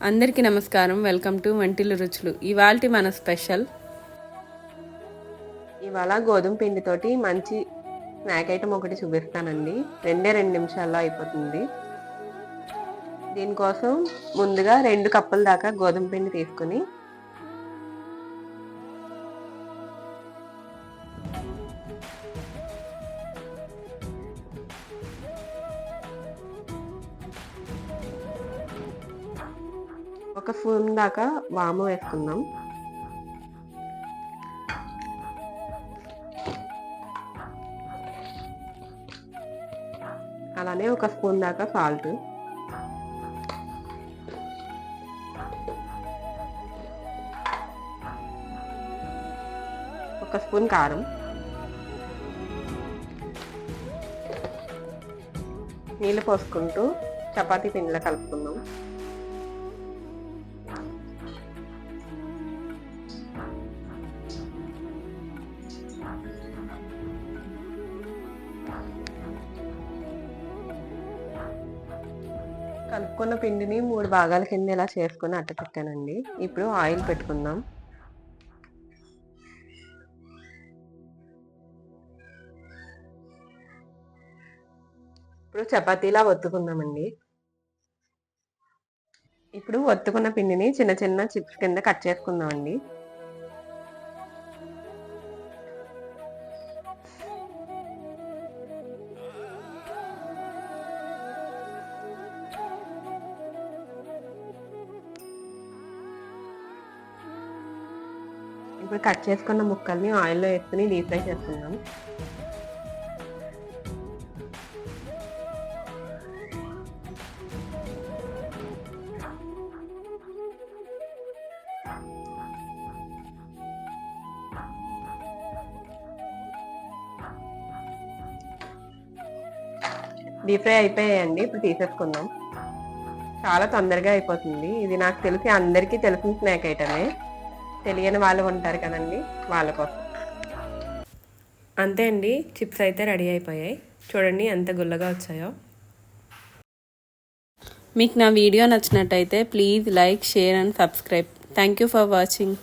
అందరికీ నమస్కారం. Welcome to వంటిల్లు రుచులు. ఇవాల్టి మన స్పెషల్ ఇవాళ గోధుమ పిండితోటి మంచి స్నాక్ ఐటమ్ ఒకటి చూపిస్తానండి. 2 నిమిషాల్లో అయిపోతుంది. దీనికోసం ముందుగా 2 కప్పుల దాకా గోధుమ పిండి తీసుకుని ఒక స్పూన్ దాకా వాము వేసుకుందాం. అలానే ఒక స్పూన్ దాకా సాల్ట్, ఒక స్పూన్ కారం, నీళ్ళు పోసుకుంటూ చపాతీ పిండిలో కలుపుకుందాం. కలుపుకున్న పిండిని 3 భాగాల కింద ఇలా చేసుకుని అట్ట పెట్టానండి. ఇప్పుడు ఆయిల్ పెట్టుకుందాం. ఇప్పుడు చపాతీలా ఒత్తుకుందామండి. ఇప్పుడు ఒత్తుకున్న పిండిని చిన్న చిన్న చిప్స్ కింద కట్ చేసుకుందామండి. ఇప్పుడు కట్ చేసుకున్న ముక్కల్ని ఆయిల్లో వేసుకుని డీప్ ఫ్రై చేసుకుందాం. డీప్ ఫ్రై అయిపోయాయండి. ఇప్పుడు తీసేసుకుందాం. చాలా తొందరగా అయిపోతుంది. ఇది నాకు తెలిసి అందరికీ తెలిసిన స్నాక్ ఐటమే. తెలియని వాళ్ళు ఉంటారు కదండి, వాళ్ళ కోసం. అంతే అండి, చిప్స్ అయితే రెడీ అయిపోయాయి. చూడండి ఎంత గుల్లగా వచ్చాయో. మీకు నా వీడియో నచ్చినట్టయితే please like, share and subscribe. Thank you for watching.